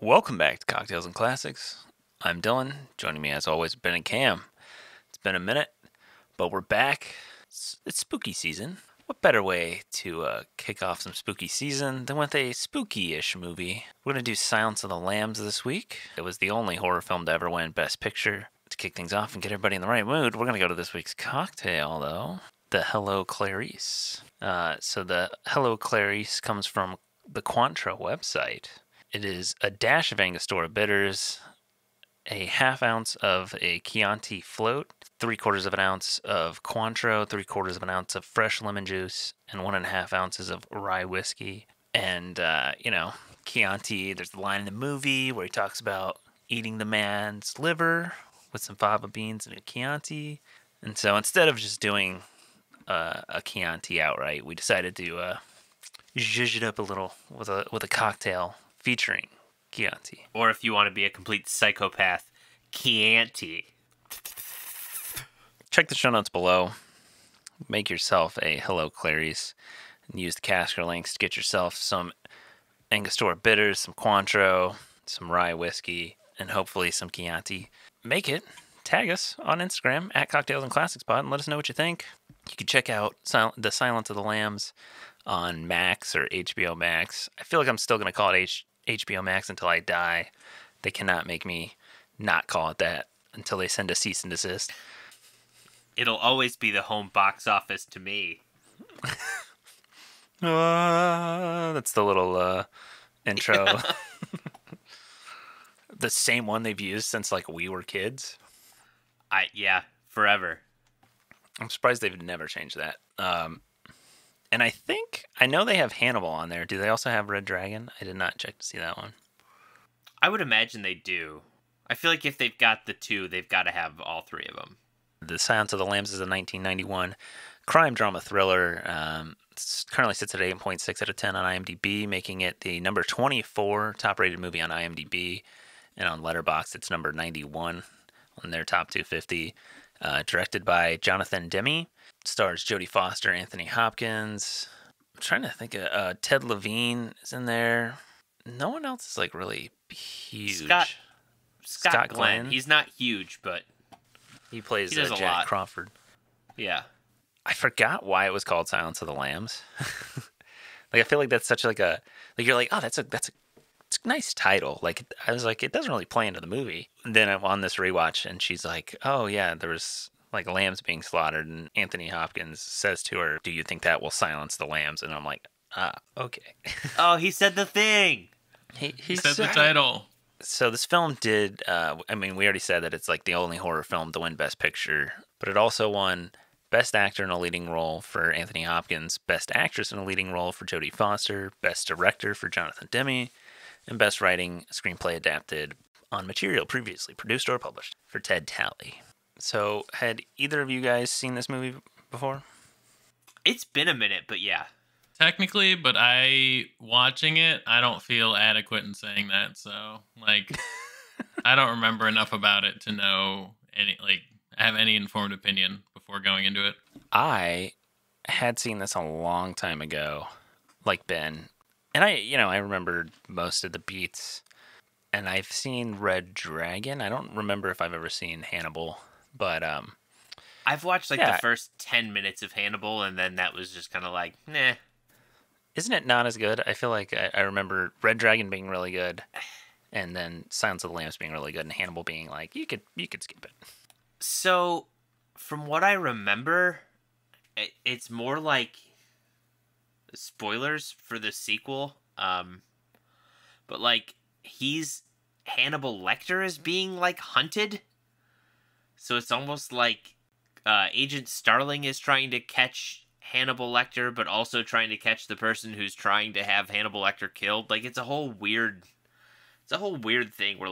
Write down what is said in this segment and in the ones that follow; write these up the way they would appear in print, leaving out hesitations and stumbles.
Welcome back to Cocktails and Classics. I'm Dylan. Joining me as always, Ben and Cam. It's been a minute, but we're back. It's spooky season. What better way to kick off some spooky season than with a spooky-ish movie? We're going to do Silence of the Lambs this week. It was the only horror film to ever win Best Picture. To kick things off and get everybody in the right mood, we're going to go to this week's cocktail, though. The Hello Clarice. So the Hello Clarice comes from the Cointreau website. It is a dash of Angostura bitters, a half ounce of a Chianti float, 3/4 of an ounce of Cointreau, 3/4 of an ounce of fresh lemon juice, and 1.5 ounces of rye whiskey. And, Chianti, there's the line in the movie where he talks about eating the man's liver with some fava beans and a Chianti. And so instead of just doing a Chianti outright, we decided to zhuzh it up a little with a cocktail featuring Chianti. Or if you want to be a complete psychopath, Chianti. Check the show notes below. Make yourself a Hello Clarice and use the caster links to get yourself some Angostura bitters, some Cointreau, some rye whiskey, and hopefully some Chianti. Make it. Tag us on Instagram at Cocktails and Classics Pod and let us know what you think. You can check out The Silence of the Lambs on Max or HBO Max. I feel like I'm still going to call it HBO Max until I die. They cannot make me not call it that until they send a cease and desist. It'll always be the home box office to me. That's the little intro. The same one they've used since like we were kids. Forever. I'm surprised they've never changed that. And I know they have Hannibal on there. Do they also have Red Dragon? I did not check to see that one. I would imagine they do. I feel like if they've got the two, they've got to have all three of them. The Silence of the Lambs is a 1991 crime drama thriller. It currently sits at 8.6 out of 10 on IMDb, making it the number 24 top-rated movie on IMDb. And on Letterboxd, it's number 91 on their top 250. Directed by Jonathan Demme. Stars Jodie Foster, Anthony Hopkins. I'm trying to think of Ted Levine is in there. No one else is like really huge. Scott Glenn. He's not huge, but he plays does a Jack lot. Crawford. Yeah. I forgot why it was called Silence of the Lambs. I feel like that's such you're like, oh, it's a nice title. I was like, it doesn't really play into the movie. And then I'm on this rewatch, and she's like, oh yeah, there was like lambs being slaughtered, and Anthony Hopkins says to her, "Do you think that will silence the lambs?" And I'm like, okay. Oh, he said the thing. He said the title. So this film did. We already said that it's like the only horror film to win Best Picture, but it also won Best Actor in a Leading Role for Anthony Hopkins, Best Actress in a Leading Role for Jodie Foster, Best Director for Jonathan Demme, and Best Writing Screenplay Adapted on material previously produced or published for Ted Talley. So, had either of you guys seen this movie before? It's been a minute, but yeah. Technically, but watching it, I don't feel adequate in saying that. So, I don't remember enough about it to know have any informed opinion before going into it. I had seen this a long time ago, like Ben. And I remembered most of the beats. And I've seen Red Dragon. I don't remember if I've ever seen Hannibal, but I've watched the first 10 minutes of Hannibal, and then that was just kind of like, nah. Isn't it not as good? I feel like I remember Red Dragon being really good, and then Silence of the Lambs being really good, and Hannibal being like, you could skip it. So, from what I remember, it's more like spoilers for the sequel, but Hannibal Lecter is being hunted, so it's almost like Agent Starling is trying to catch Hannibal Lecter, but also trying to catch the person who's trying to have Hannibal Lecter killed. It's a whole weird thing where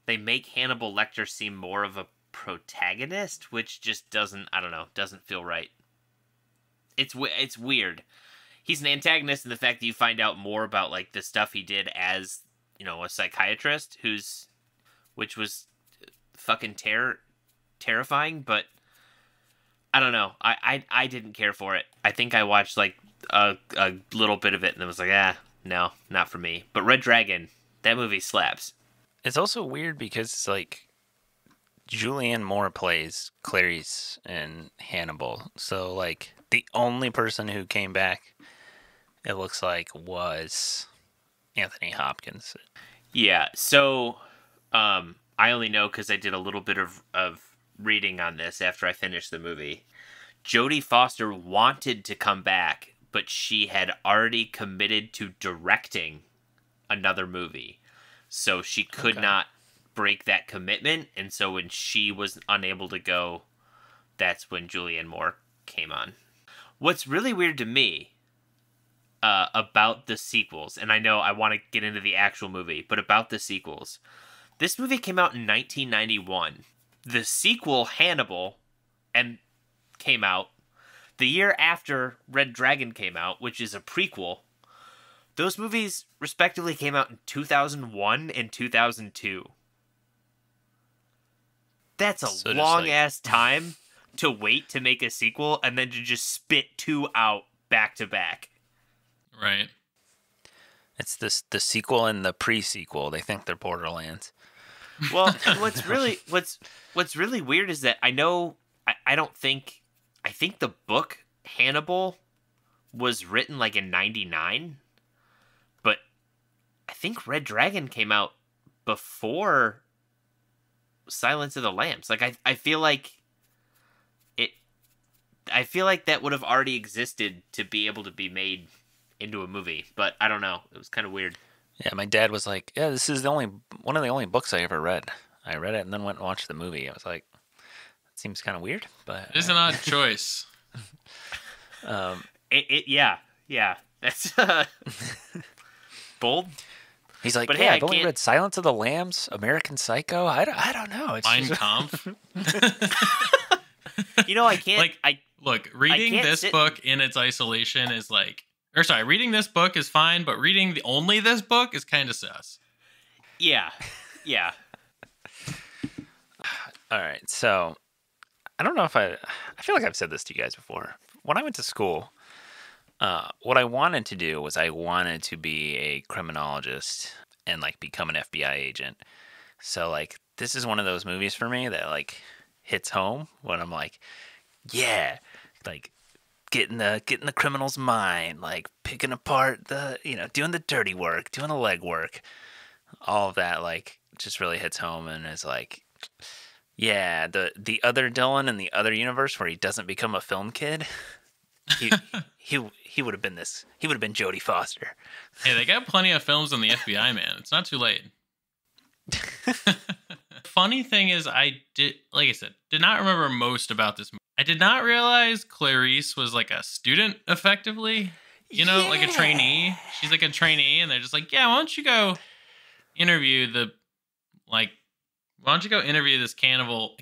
they make Hannibal Lecter seem more of a protagonist, which just doesn't feel right. It's weird. He's an antagonist in the fact that you find out more about the stuff he did as, a psychiatrist which was fucking terrifying, but I don't know. I didn't care for it. I think I watched a little bit of it and it was like, no, not for me. But Red Dragon, that movie slaps. It's also weird because it's like Julianne Moore plays Clarice in Hannibal. So like the only person who came back, it looks like, was Anthony Hopkins. Yeah, so I only know because I did a little bit of reading on this after I finished the movie. Jodie Foster wanted to come back, but she had already committed to directing another movie. So she could not break that commitment, and so when she was unable to go, that's when Julianne Moore came on. What's really weird to me about the sequels, and I know I want to get into the actual movie, but about the sequels, this movie came out in 1991. The sequel, Hannibal, came out the year after Red Dragon came out, which is a prequel. Those movies respectively came out in 2001 and 2002. That's a long-ass time to wait to make a sequel and then to just spit two out back-to-back. Right. It's the sequel and the pre-sequel. They think they're Borderlands. Well, what's really weird is that I think the book Hannibal was written like in 99, but I think Red Dragon came out before Silence of the Lambs. Like I feel like that would have already existed to be able to be made into a movie, but I don't know. It was kind of weird. Yeah, my dad was like, "Yeah, this is one of the only books I ever read." I read it and then went and watched the movie. I was like, "That seems kind of weird," but It is an odd choice. Yeah, that's bold. He's like, But "Hey, hey, I've only read Silence of the Lambs, American Psycho. I don't know. It's Mein just... Kampf. I can't. Look, reading this book in its isolation is like, reading this book is fine, but reading only this book is kind of sus. Yeah. All right, so I don't know if I feel like I've said this to you guys before. When I went to school, what I wanted to do was I wanted to be a criminologist and like become an FBI agent. So like this is one of those movies for me that like hits home when I'm like, yeah, like getting the criminal's mind, like picking apart doing the dirty work, doing the legwork, all of that like just really hits home and is like, yeah, the other Dylan in the other universe where he doesn't become a film kid, he would have been this. He would have been Jodie Foster. Hey, they got plenty of films on the FBI, man. It's not too late. Funny thing is, I did not remember most about this movie. I did not realize Clarice was like a student, effectively. Like a trainee. She's like a trainee, and they're just like, yeah, why don't you go interview this cannibal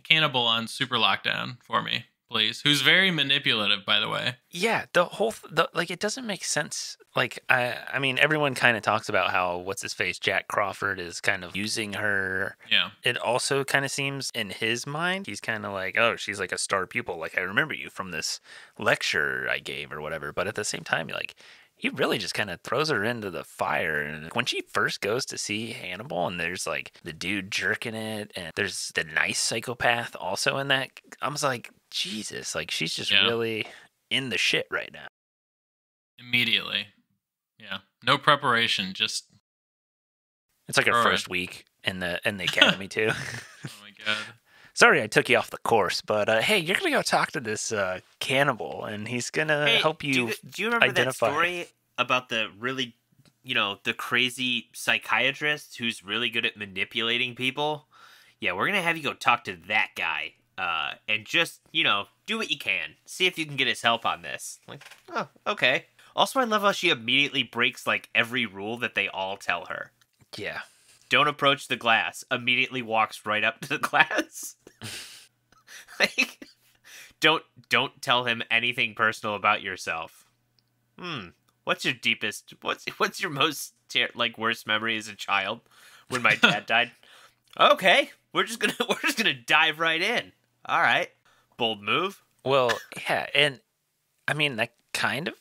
on Super Lockdown for me, please? Who's very manipulative, by the way. Yeah, it doesn't make sense. Like, I mean, everyone kind of talks about how, what's his face, Jack Crawford is kind of using her. Yeah. It also kind of seems in his mind, he's kind of like, oh, she's like a star pupil. Like, I remember you from this lecture I gave or whatever. But at the same time, like, he really just kind of throws her into the fire. And when she first goes to see Hannibal and there's like the dude jerking it and there's the nice psychopath also in that, I was like, Jesus, like she's just really in the shit right now. Immediately. Yeah. No preparation, just it's like her first week in the academy too. Oh my god. Sorry I took you off the course, but hey, you're gonna go talk to this cannibal and he's gonna help you. Do you remember identify. That story about the really the crazy psychiatrist who's really good at manipulating people? Yeah, we're gonna have you go talk to that guy. And just, do what you can. See if you can get his help on this. Like, oh, okay. Also, I love how she immediately breaks, like, every rule that they all tell her. Yeah. Don't approach the glass. Immediately walks right up to the glass. Like, don't tell him anything personal about yourself. What's your most, worst memory as a child? When my dad died? Okay, we're just gonna dive right in. All right. Bold move. Well, yeah, and I mean that kind of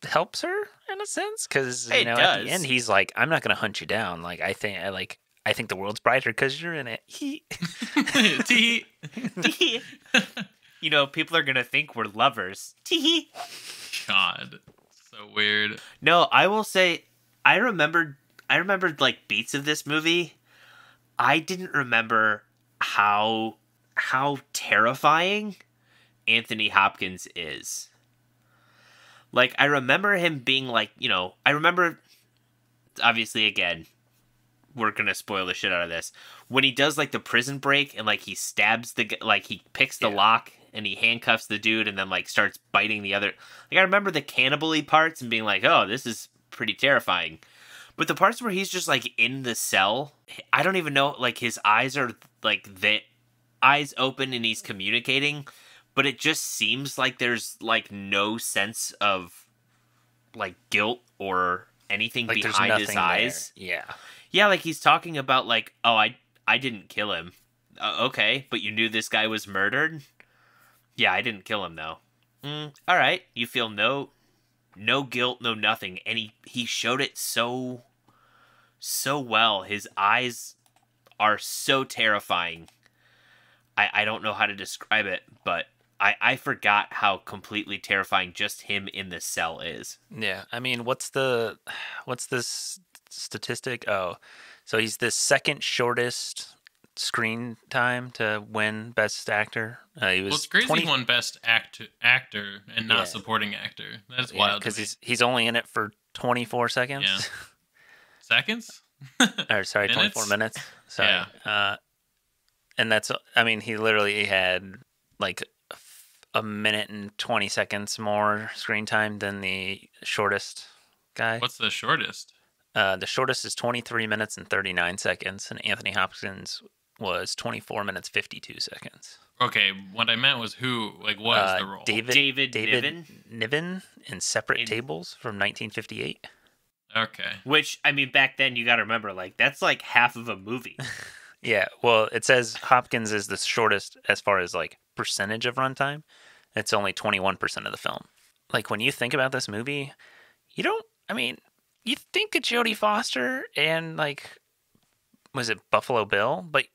helps her in a sense, because It at does. the end he's like, I'm not gonna hunt you down. Like I think the world's brighter because you're in it. Tee. People are gonna think we're lovers. Tee. God, so weird. No, I will say, I remembered like beats of this movie. I didn't remember how terrifying Anthony Hopkins is. Like, I remember him being like, I remember, obviously, again, we're gonna spoil the shit out of this, when he does like the prison break and like he stabs he picks the lock and he handcuffs the dude and then like starts biting the other. Like, I remember the cannibal-y parts and being like, oh, this is pretty terrifying. But the parts where he's just like in the cell, I don't even know, like his eyes are like the eyes open and he's communicating, but it just seems like there's like no sense of like guilt or anything like behind his eyes. Yeah. Yeah, like he's talking about like, oh, I didn't kill him. Okay, but you knew this guy was murdered? Yeah, I didn't kill him though. All right, you feel no guilt, no nothing, and he showed it so well. His eyes are so terrifying. I don't know how to describe it, but I forgot how completely terrifying just him in the cell is. Yeah, I mean, what's this statistic? Oh, so he's the second shortest screen time to win Best Actor. He was It's crazy 20... he won Best Actor and not Supporting Actor. That's wild. Because he's only in it for 24 seconds. Yeah. Seconds? Or sorry, 24 minutes. Sorry. Yeah. And that's, I mean, he literally had like a minute and 20 seconds more screen time than the shortest guy. What's the shortest? The shortest is 23 minutes and 39 seconds, and Anthony Hopkins was 24 minutes 52 seconds. Okay, what I meant was what is the role? David Niven in Separate Tables from 1958. Okay. Which, I mean, back then you got to remember, like that's like half of a movie. Yeah, well, it says Hopkins is the shortest as far as like percentage of runtime. It's only 21% of the film. Like when you think about this movie, you think of Jodie Foster and like, was it Buffalo Bill? But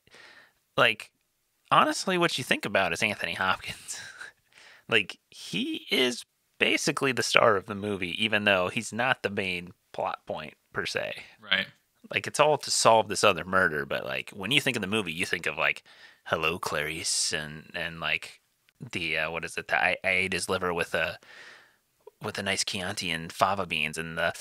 like, honestly, what you think about is Anthony Hopkins. Like, he is basically the star of the movie, even though he's not the main plot point per se. Right. Like, it's all to solve this other murder, but like when you think of the movie, you think of like, hello, Clarice, and like the what is it? I ate his liver with a nice Chianti and fava beans and the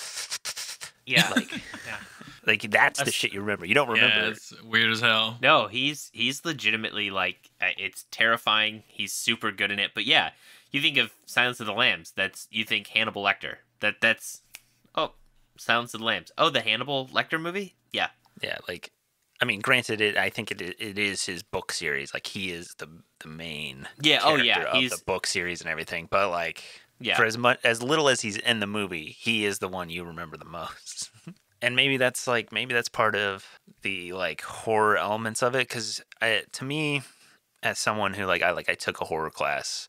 like that's the shit you remember. You don't remember. Yeah, it's weird as hell. No, he's legitimately like it's terrifying. He's super good in it. But yeah, you think of Silence of the Lambs. You think Hannibal Lecter. That's Silence of the Lambs. Oh, the Hannibal Lecter movie? Yeah. Yeah, like, I mean, granted, I think it is his book series. Like, he is the main character of the book series and everything. But, like, for as little as he's in the movie, he is the one you remember the most. And maybe that's part of the, like, horror elements of it. Because to me, as someone who, I took a horror class,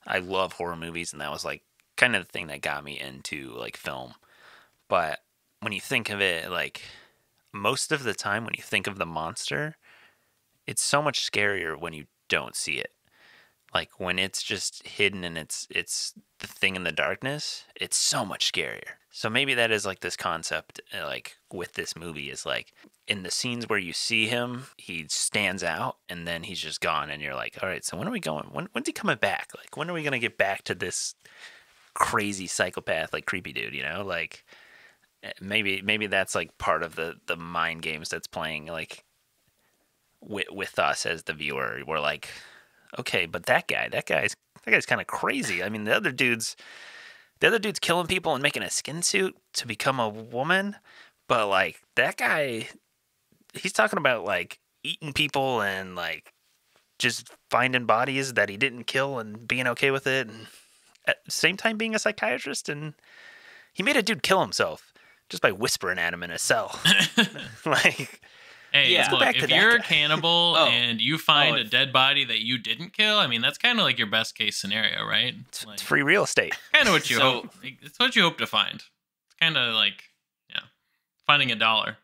I love horror movies. And that was, like, kind of the thing that got me into, like, film. But when you think of it, like, most of the time when you think of the monster, it's so much scarier when you don't see it. Like, when it's just hidden and it's the thing in the darkness, it's so much scarier. So maybe that is, like, this concept, like, with this movie is, like, in the scenes where you see him, he stands out, and then he's just gone, and you're like, all right, so when are we going? When's he coming back? Like, when are we going to get back to this crazy psychopath, like, creepy dude, Like... Maybe that's like part of the mind games that's playing like with us as the viewer. We're like, okay, but that guy's kind of crazy. I mean, the other dude's killing people and making a skin suit to become a woman, but like that guy, he's talking about like eating people and like just finding bodies that he didn't kill and being okay with it, and at the same time being a psychiatrist, and he made a dude kill himself just by whispering at him in a cell. Like, Hey, Yeah. Let's go look, back to if that you're a guy. cannibal Oh. and you find a if- dead body that you didn't kill, I mean, that's kind of like your best case scenario, right? It's Like, free real estate. kind of what you So- hope. It's what you hope to find. It's kind of like, finding $1.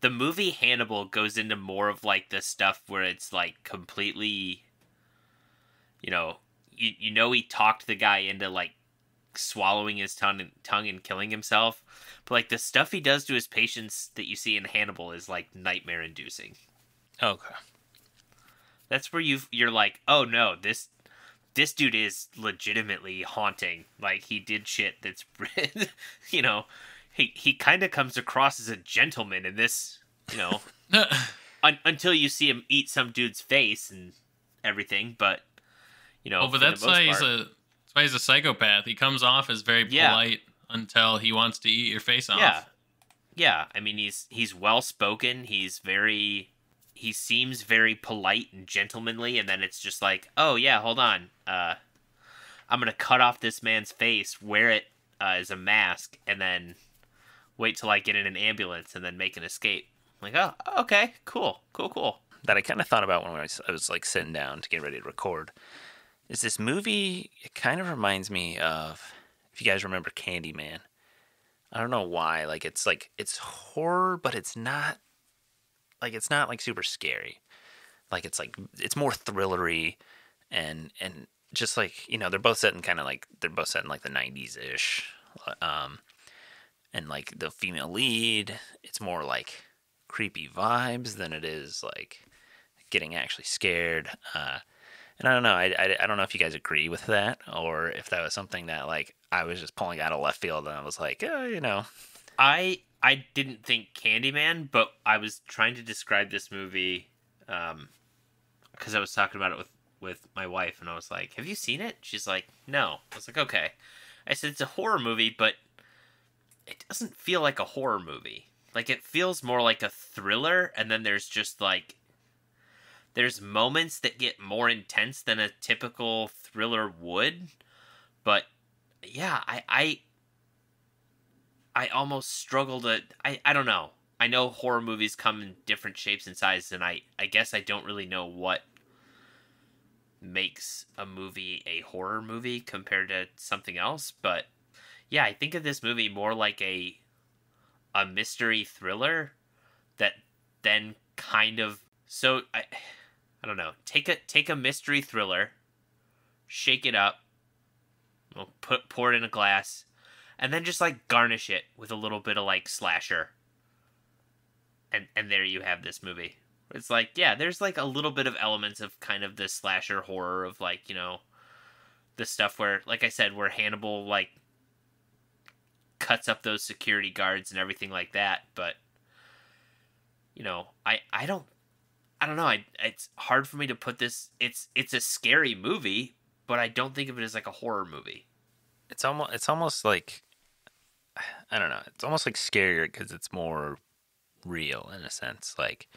The movie Hannibal goes into more of like the stuff where it's like completely, you know he talked the guy into like swallowing his tongue and killing himself, but like the stuff he does to his patients that you see in Hannibal is like nightmare inducing. Okay. That's where you're like, oh no, this dude is legitimately haunting. Like he did shit that's he kind of comes across as a gentleman in this, until you see him eat some dude's face and everything, but Oh, but for the that's most why part- he's a psychopath. He comes off as very Yeah. polite until he wants to eat your face off. Yeah. I mean, he's well spoken. He seems very polite and gentlemanly, and then it's just like, oh yeah, hold on, I'm gonna cut off this man's face, wear it as a mask, and then wait till I get in an ambulance and then make an escape. I'm like, oh, okay, cool. That I kind of thought about when I was like sitting down to get ready to record. Is this movie? It kind of reminds me of, if you guys remember Candyman. I don't know why. Like it's horror, but it's not like super scary. Like it's more thrillery, and just like they're both set in the 90s ish, and like the female lead, it's more like creepy vibes than it is like getting actually scared. And I don't know. I don't know if you guys agree with that, or if that was something that like I was just pulling out of left field, and I was like, I didn't think Candyman, but I was trying to describe this movie because I was talking about it with my wife, and I was like, have you seen it? She's like, no. I was like, okay. I said, it's a horror movie, but it doesn't feel like a horror movie. Like, it feels more like a thriller, and then there's just like, there's moments that get more intense than a typical thriller would, but yeah, I almost struggle to, I don't know. I know horror movies come in different shapes and sizes, and I guess I don't really know what makes a movie a horror movie compared to something else, but yeah, I think of this movie more like a mystery thriller that then kind of, so I don't know. Take a mystery thriller, shake it up, pour it in a glass, and then just like garnish it with a little bit of like slasher. And there you have this movie. It's like, yeah, there's like a little bit of elements of kind of the slasher horror of like, the stuff where, like I said, where Hannibal like cuts up those security guards and everything like that, but I don't know. It's hard for me to put this. It's a scary movie, but I don't think of it as like a horror movie. It's almost like, I don't know. It's almost like scarier because it's more real in a sense. Like,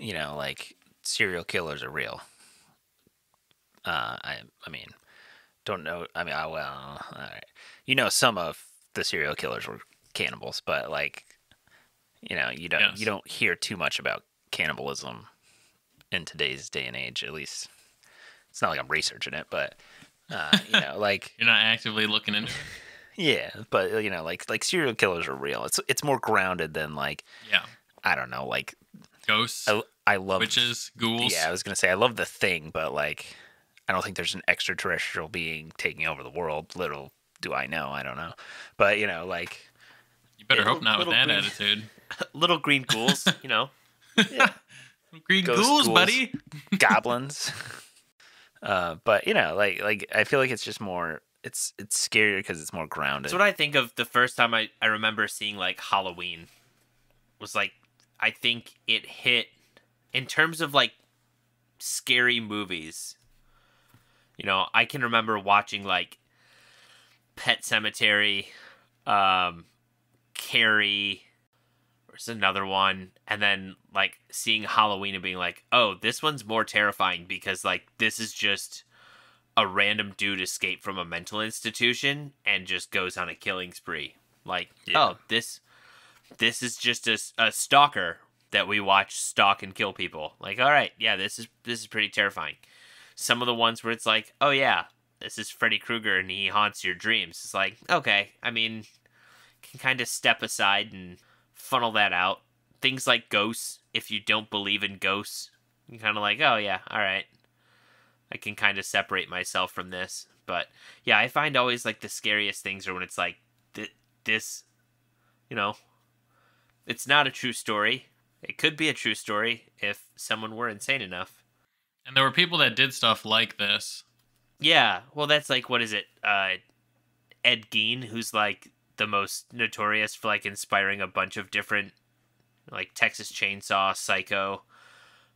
like serial killers are real. I mean, don't know. I mean, well, all right. Some of the serial killers were cannibals, but like, you don't hear too much about cannibalism in today's day and age. At least it's not like I'm researching it, but like You're not actively looking into it. yeah, but like serial killers are real. It's more grounded than like, Yeah. I don't know, like Ghosts, I love witches, ghouls. Yeah, I was gonna say I love The Thing, but like I don't think there's an extraterrestrial being taking over the world. Little do I know. I don't know, but like You better hope not with little that green- attitude. Little green ghouls, yeah, Green Ghost ghouls, ghouls. buddy. goblins. But like I feel like it's just more. It's scarier because it's more grounded. That's what I think of the first time I remember seeing like Halloween. Was like, I think it hit in terms of like scary movies. I can remember watching like Pet Cemetery, Carrie, there's another one, and then like seeing Halloween and being like, oh, this one's more terrifying because like this is just a random dude escape from a mental institution and just goes on a killing spree. Like, Yeah. oh, this is just a stalker that we watch stalk and kill people. Like, all right, yeah, this is pretty terrifying. Some of the ones where it's like, oh yeah, this is Freddy Krueger and he haunts your dreams. It's like, okay, I mean, can kind of step aside and funnel that out. Things like ghosts, if you don't believe in ghosts, you're kind of like, oh yeah, all right, I can kind of separate myself from this. But yeah, I find always like the scariest things are when it's like this, you know, it's not a true story. It could be a true story if someone were insane enough. And there were people that did stuff like this. Yeah, well, that's like, what is it? Ed Gein, who's like the most notorious for like inspiring a bunch of different, like Texas Chainsaw, Psycho,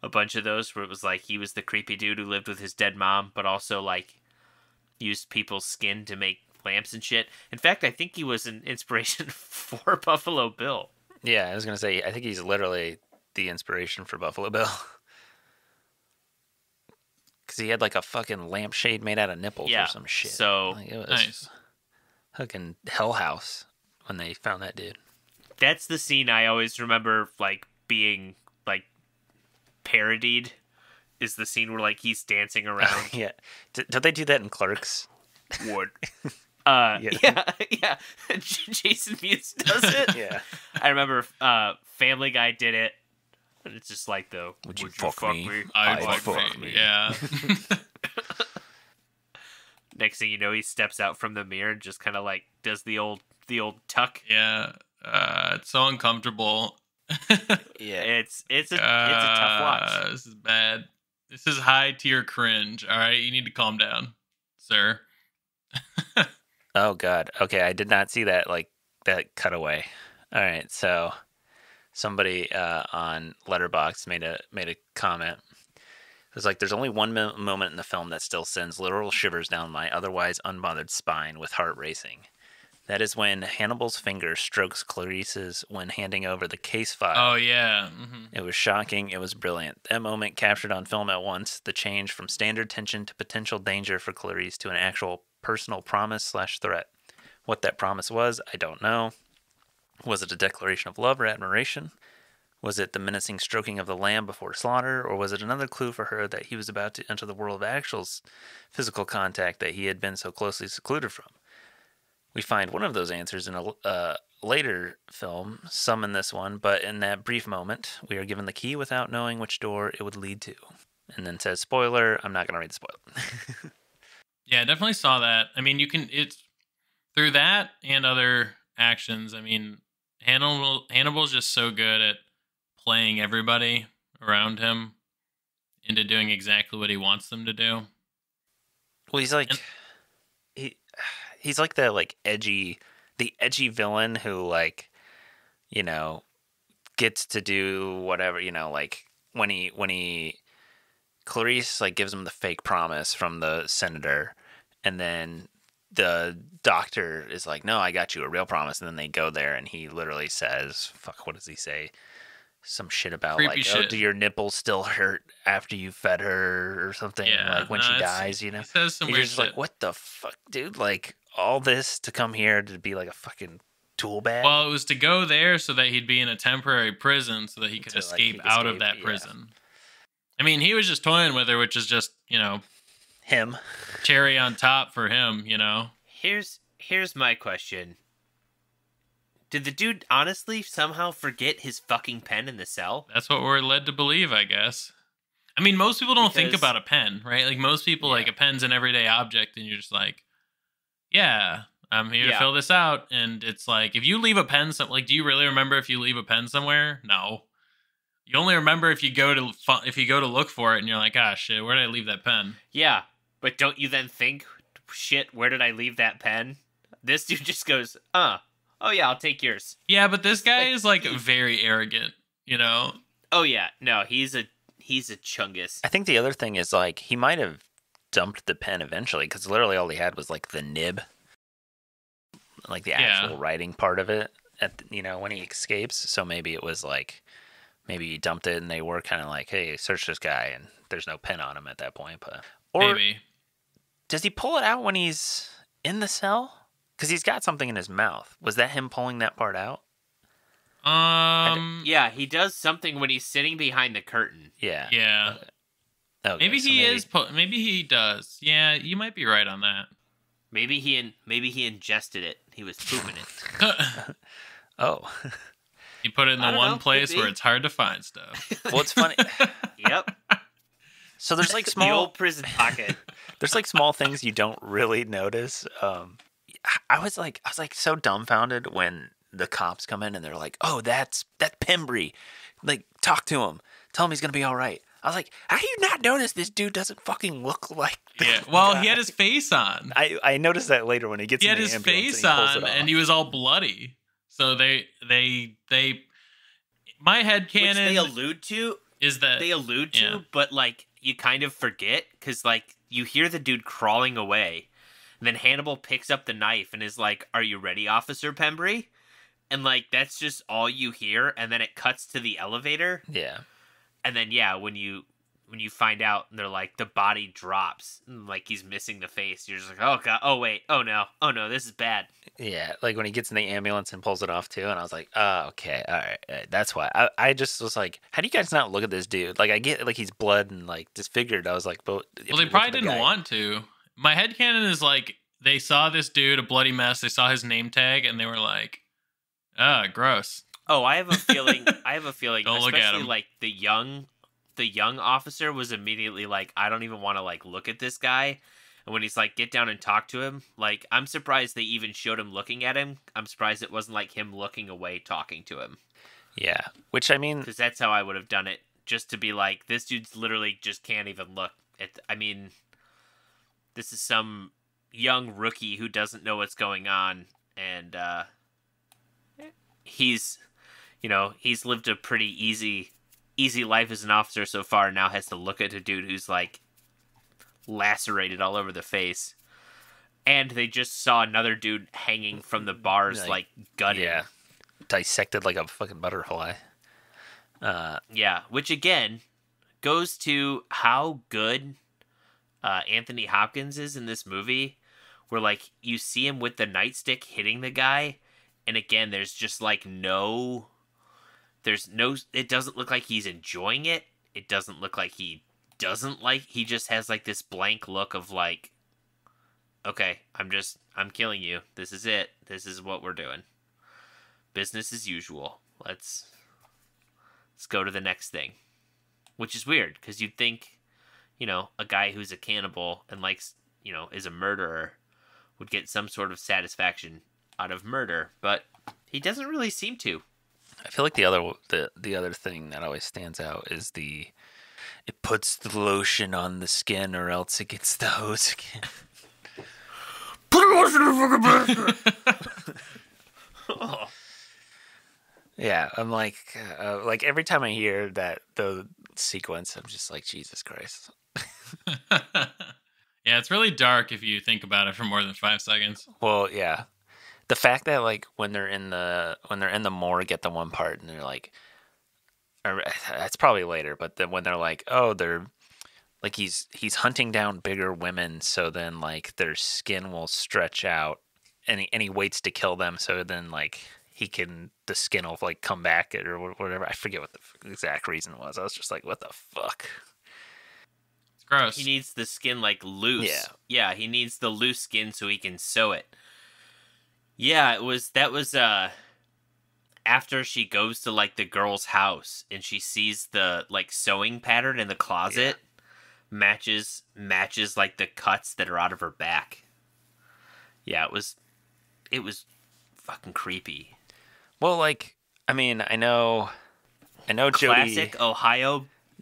a bunch of those where it was like he was the creepy dude who lived with his dead mom, but also like used people's skin to make lamps and shit. In fact, I think he was an inspiration for Buffalo Bill. Yeah, I was gonna say, I think he's literally the inspiration for Buffalo Bill. Because he had like a fucking lampshade made out of nipples or some shit. So like, it was nice. fucking Hell House when they found that dude. That's the scene I always remember like being like parodied. Is the scene where like he's dancing around? Yeah, don't they do that in Clerks? What? Yeah. Yeah. Jason Mewes does it. Yeah. I remember Family Guy did it. And it's just like the Would you fuck me? I'd fuck me. Yeah. Next thing you know, he steps out from the mirror and just kind of like does the old tuck. Yeah. It's so uncomfortable. Yeah. It's a tough watch. This is bad. This is high tier cringe. All right, you need to calm down, sir. Oh god. Okay, I did not see that that cutaway. All right, so somebody on Letterboxd made a comment. It was like, there's only one moment in the film that still sends literal shivers down my otherwise unbothered spine with heart racing. That is when Hannibal's finger strokes Clarice's when handing over the case file. Oh, yeah. Mm-hmm. It was shocking. It was brilliant. That moment captured on film at once the change from standard tension to potential danger for Clarice to an actual personal promise/threat. What that promise was, I don't know. Was it a declaration of love or admiration? Was it the menacing stroking of the lamb before slaughter? Or was it another clue for her that he was about to enter the world of actual physical contact that he had been so closely secluded from? We find one of those answers in a later film, some in this one, but in that brief moment, we are given the key without knowing which door it would lead to. And then says, spoiler, I'm not going to read the spoiler. Yeah, I definitely saw that. I mean, it's through that and other actions. I mean, Hannibal's just so good at playing everybody around him into doing exactly what he wants them to do. Well, he's like... He's like the edgy villain who gets to do whatever, when Clarice gives him the fake promise from the senator, and then the doctor is like, no, I got you a real promise, and then they go there and he literally says, fuck, what does he say? Some shit about creepy shit. Oh, do your nipples still hurt after you fed her or something? Yeah, when she dies, He says some You're weird just shit. like, what the fuck, dude? All this to come here to be like a fucking tool bag? Well, it was to go there so that he'd be in a temporary prison so that he could escape out of that prison. I mean, he was just toying with her, which is just, him. cherry on top for him, Here's my question. Did the dude honestly somehow forget his fucking pen in the cell? That's what we're led to believe, I guess. I mean, most people don't think about a pen, right? Like, most people, a pen's an everyday object, and you're just like, yeah, I'm here to fill this out. And it's like, if you leave a pen, do you really remember if you leave a pen somewhere? No. You only remember if you go to look for it, and you're like, ah, shit, where did I leave that pen? Yeah, but don't you then think, shit, where did I leave that pen? This dude just goes, oh yeah, I'll take yours. Yeah, but this guy is very arrogant, Oh yeah, no, he's a chungus. I think the other thing is he might have dumped the pen eventually, because literally all he had was the nib, the actual writing part of it when he escapes. So maybe it was maybe he dumped it and they were kind of hey, search this guy, and there's no pen on him at that point. But maybe does he pull it out when he's in the cell? Because he's got something in his mouth. Was that him pulling that part out? Yeah, Yeah, he does something when he's sitting behind the curtain. Yeah. Yeah. Okay, Maybe so he is. Maybe he does. Yeah, you might be right on that. Maybe he ingested it. He was pooping it. Oh. He put it in I the don't one know, place could where be. it's hard to find stuff. Well, it's funny. Yep. So there's like The small old prison pocket. there's like small things you don't really notice. I was like so dumbfounded when the cops come in and they're like, "Oh, that's Pembry. Like, talk to him. Tell him he's gonna be all right." I was like, "How do you not notice this dude doesn't fucking look like?" Yeah. Well, he had his face on. I noticed that later when he gets He in had the his ambulance face and he pulls on, it off. and he was all bloody. So they. My headcanon Which they allude to. is that yeah. But like you kind of forget because like you hear the dude crawling away, and then Hannibal picks up the knife and is like, "Are you ready, Officer Pembry?" And like that's just all you hear, and then it cuts to the elevator. Yeah. And then yeah, when you find out, they're like the body drops, and, like he's missing the face. You're just like, oh god, oh wait, oh no, this is bad. Yeah, like when he gets in the ambulance and pulls it off too, and I was like, "Oh, okay, all right, that's why." I just was like, "How do you guys not look at this dude? Like, I get like he's blood and like disfigured." I was like, "But if Well, they you look probably at the didn't guy- want to. My headcanon is like they saw this dude, a bloody mess. They saw his name tag, and they were like, "Ah, gross." Oh, I have a feeling. Don't look at especially him. like the young officer was immediately like, I don't even want to like look at this guy. And when he's like, get down and talk to him, like I'm surprised they even showed him looking at him. I'm surprised it wasn't like him looking away talking to him, Yeah, which I mean, because that's how I would have done it. Just to be like, this dude's literally just can't even look at. I mean, this is some young rookie who doesn't know what's going on, and he's lived a pretty easy life as an officer so far. Now has to look at a dude who's like lacerated all over the face, and they just saw another dude hanging from the bars, like gutted. yeah, dissected like a fucking butterfly. Yeah, which again goes to how good Anthony Hopkins is in this movie, where like you see him with the nightstick hitting the guy, and again there's just like it doesn't look like he's enjoying it. It doesn't look like he just has like this blank look of like, okay, I'm killing you. This is it. This is what we're doing. Business as usual. Let's go to the next thing. Which is weird, because you'd think, a guy who's a cannibal and likes, is a murderer would get some sort of satisfaction out of murder, but he doesn't really seem to. I feel like the other thing that always stands out is it puts the lotion on the skin or else it gets the hose again. Put a lotion in the fucking basket! Oh. Yeah, I'm like every time I hear the sequence, I'm just like, Jesus Christ. Yeah, it's really dark if you think about it for more than 5 seconds. Well, yeah, the fact that like when they're in the morgue at the one part and they're like, or that's probably later, but then when they're like, oh, they're like he's hunting down bigger women, so then like their skin will stretch out, and he waits to kill them, so then like the skin will like come back or whatever. I forget what the exact reason was. I was just like, what the fuck? It's gross. He needs the skin like loose. Yeah. Yeah, he needs the loose skin so he can sew it. Yeah, that was after she goes to like the girl's house and she sees the like sewing pattern in the closet matches like the cuts that are out of her back. Yeah, it was fucking creepy. Well, like, I mean, I know Jody.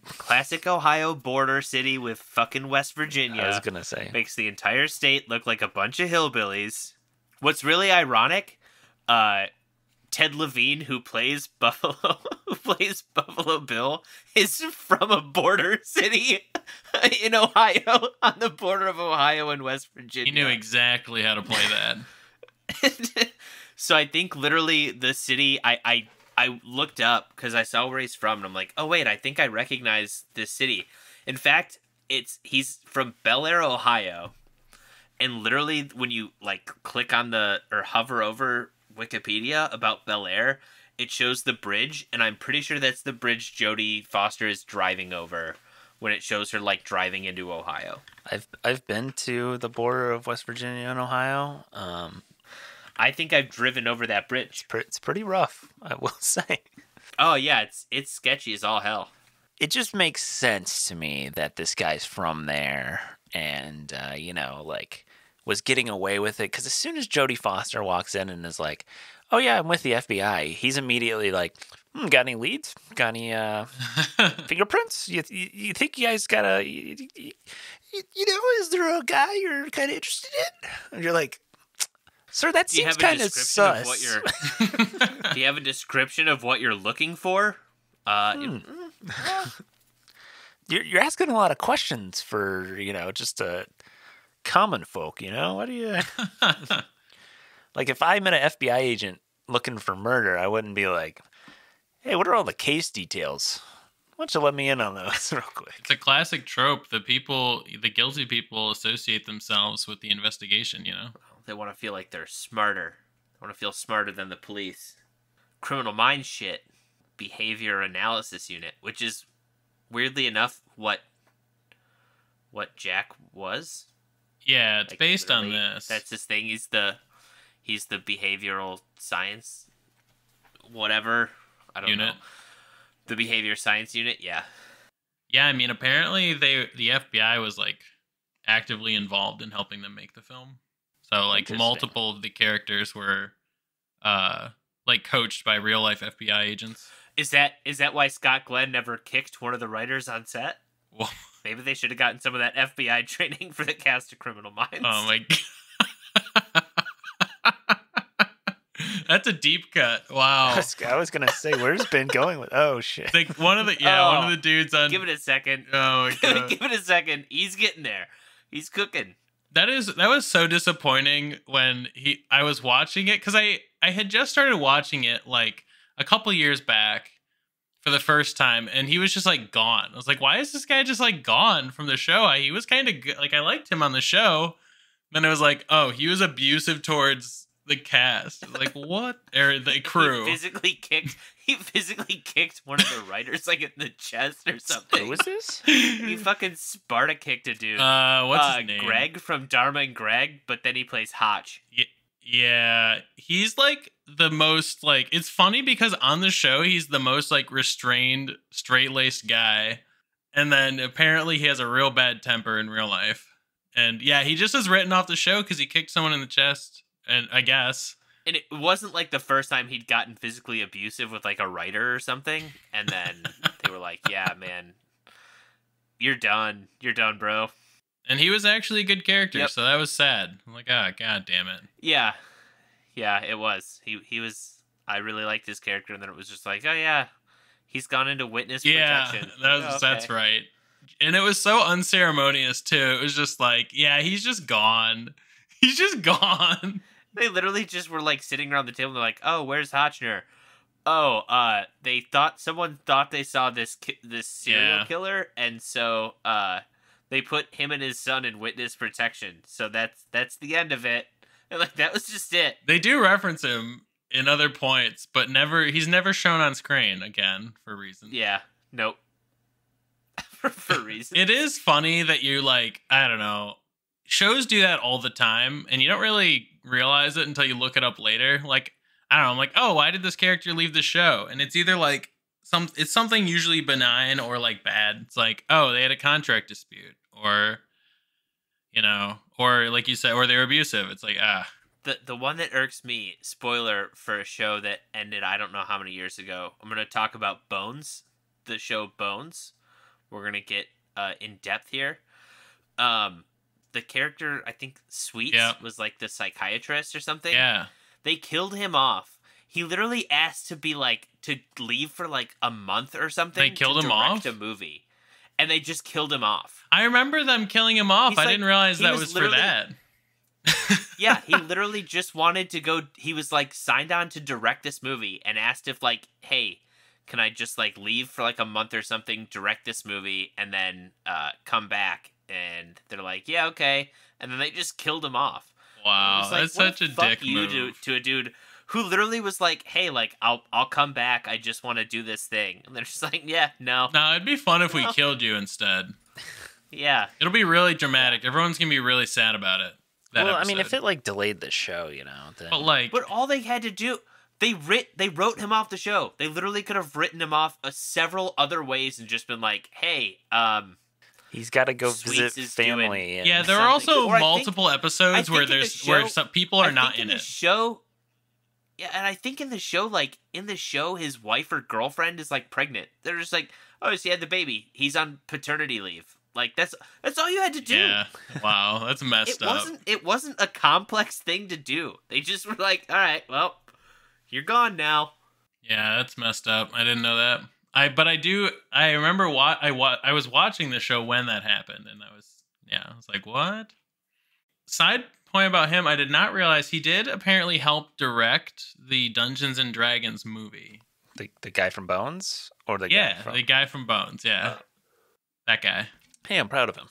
Classic Ohio border city with fucking West Virginia. I was gonna say makes the entire state look like a bunch of hillbillies. What's really ironic, Ted Levine, who plays Buffalo Bill, is from a border city in Ohio, on the border of Ohio and West Virginia. He knew exactly how to play that. So I think literally the city, I looked up because I saw where he's from, and I'm like, oh wait, I think I recognize this city. In fact, he's from Bel Air, Ohio, and literally when you like click on or hover over Wikipedia about Bel Air, it shows the bridge, and I'm pretty sure that's the bridge Jodie Foster is driving over when it shows her like driving into Ohio. I've been to the border of West Virginia and Ohio. I think I've driven over that bridge. It's pretty rough, I will say. Oh yeah, it's sketchy as all hell. It just makes sense to me that this guy's from there and, like, was getting away with it. Because as soon as Jodie Foster walks in and is like, oh, yeah, I'm with the FBI, he's immediately like, got any leads? Got any fingerprints? You think you guys got is there a guy you're kind of interested in? And you're like, sir, that seems kind of sus. Do you have a description of what you're looking for? You're asking a lot of questions for, just a common folk, What do you... Like, if I met an FBI agent looking for murder, I wouldn't be like, hey, what are all the case details? Why don't you let me in on those real quick? It's a classic trope. The guilty people associate themselves with the investigation, They want to feel like they're smarter. They want to feel smarter than the police. Criminal Minds shit. Behavior Analysis Unit, which is, weirdly enough, what Jack was. Yeah, it's like, based on this. That's his thing. He's the behavioral science, whatever. I don't know. The behavior science unit, yeah. Yeah, I mean, apparently the FBI was like actively involved in helping them make the film. So like multiple of the characters were like coached by real life FBI agents. Is that why Scott Glenn never kicked one of the writers on set? Well, maybe they should have gotten some of that FBI training for the cast of Criminal Minds. Oh my god. That's a deep cut. Wow. I was gonna say, where's Ben going with? Oh shit. Like one of the dudes on. Give it a second. Oh my god. Give it a second. He's getting there. He's cooking. That was so disappointing when I was watching it, because I had just started watching it like a couple years back for the first time, and he was just like gone. I was like, why is this guy just like gone from the show? He was kind of good. Like, I liked him on the show. Then it was like, oh, he was abusive towards the cast. Like, what? Or the crew. He physically kicked one of the writers like in the chest or something. Who was this? He fucking Sparta kicked a dude. What's his name? Greg from Dharma and Greg, but then he plays Hotch. Yeah, he's like the most like, it's funny because on the show he's the most like restrained, straight-laced guy, and then apparently he has a real bad temper in real life. And yeah, he just is written off the show because he kicked someone in the chest, and I guess. And it wasn't like the first time he'd gotten physically abusive with like a writer or something, and then they were like, yeah, man, you're done, bro. And he was actually a good character, yep. So that was sad. I'm like, oh, god damn it. Yeah, it was. He was. I really liked his character, and then it was just like, oh yeah, he's gone into witness protection. That's right. And it was so unceremonious too. It was just like, yeah, he's just gone. He's just gone. They literally just were like sitting around the table. And they're like, oh, where's Hotchner? Oh, someone thought they saw this serial killer, and so they put him and his son in witness protection. So that's the end of it. And like, that was just it. They do reference him in other points, but he's never shown on screen again for reasons. Yeah. Nope. for reasons. It is funny that you like, I don't know, shows do that all the time, and you don't really realize it until you look it up later. Like, I don't know, I'm like, oh, why did this character leave the show? And it's either like it's something usually benign or like bad. It's like, oh, they had a contract dispute, or or like you said, or they're abusive. It's like, The one that irks me, spoiler for a show that ended I don't know how many years ago. I'm going to talk about Bones, the show Bones. We're going to get in depth here. The character, I think Sweets, was like the psychiatrist or something. Yeah. They killed him off. He literally asked to leave for like a month or something. They killed him off? A movie. And they just killed him off. I remember them killing him off. I didn't realize that was for that. Yeah, he literally just wanted to go. He was like signed on to direct this movie and asked if like, hey, can I just like leave for like a month or something, direct this movie, and then come back? And they're like, yeah, okay. And then they just killed him off. Wow, like, that's such a dick you move. to a dude who literally was like, "Hey, like I'll come back. I just want to do this thing." And they're just like, "Yeah, no, No, it'd be fun if we No. killed you instead. yeah." It'll be really dramatic. Everyone's gonna be really sad about it. That well, episode. I mean, if it like delayed the show, then But like, But all they had to do, they wrote him off the show. They literally could have written him off several other ways and just been like, "Hey, he's got to go Sweets visit is family. And yeah, there are something. also Or I think- multiple episodes where in the there's show- where some people are I not think in the it. show. Yeah, and I think in the show, his wife or girlfriend is like pregnant. They're just like, "Oh, so he had the baby. He's on paternity leave." Like that's all you had to do. Yeah, wow, that's messed up. It wasn't a complex thing to do. They just were like, "All right, well, you're gone now." Yeah, that's messed up. I didn't know that. I remember I was watching the show when that happened, and I was like, what? Side point about him, I did not realize he did apparently help direct the Dungeons and Dragons movie. the guy from Bones, or the guy Yeah, from... the guy from Bones. Yeah, that guy. Hey, I'm proud of him.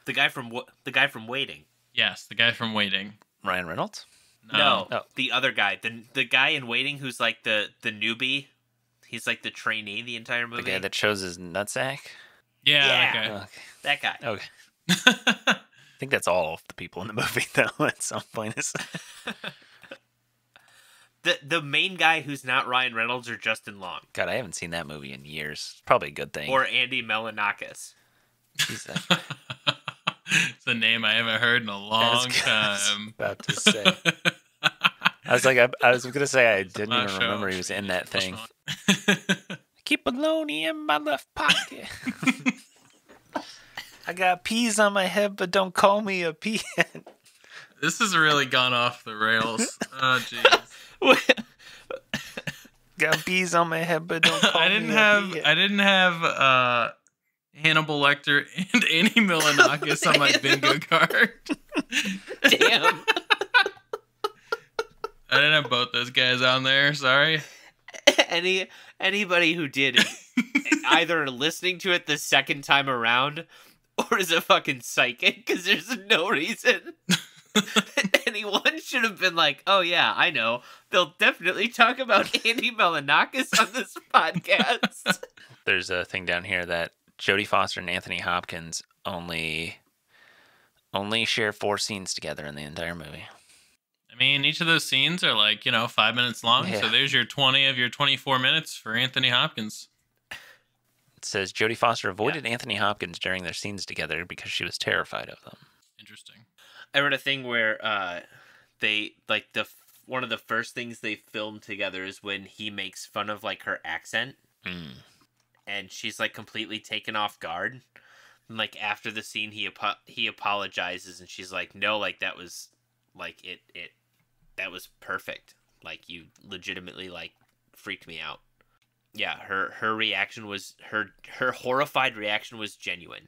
The guy from Waiting. Yes, the guy from Waiting. Ryan Reynolds. No, Oh. the other guy, the guy in Waiting who's like the newbie. He's like the trainee the entire movie. The guy that shows his nutsack. Yeah, Okay. That guy. Okay. that guy. I think that's all of the people in the movie, though. At some point, The main guy who's not Ryan Reynolds or Justin Long God, I haven't seen that movie in years. It's probably a good thing. or Andy Melanakis. He's It's a name I haven't heard in a long time. about to say. I was like, I was gonna say I didn't Last even show. remember he was in that thing. One. Keep baloney in my left pocket. I got peas on my head, but don't call me a peahen. This has really gone off the rails. Oh, jeez. Got bees on my head, but don't call I me didn't a have peahen. I didn't have Hannibal Lecter and Annie Milanakis on my bingo card. Damn. I didn't have both those guys on there. Sorry. Anybody who did either listening to it the second time around or is a fucking psychic because there's no reason anyone should have been like, "Oh yeah, I know. They'll definitely talk about Andy Melanakis on this podcast." There's a thing down here that Jodie Foster and Anthony Hopkins only share 4 scenes together in the entire movie. I mean, each of those scenes are like, 5 minutes long. Yeah. So there's your 20 of your 24 minutes for Anthony Hopkins. It says Jodie Foster avoided Anthony Hopkins during their scenes together because she was terrified of them. Interesting. I read a thing where they like one of the first things they filmed together is when he makes fun of like her accent. And she's like completely taken off guard. And like after the scene, he apologizes, and she's like, "No, like that was like that was perfect. Like you legitimately like freaked me out." Yeah, her reaction was her horrified reaction was genuine.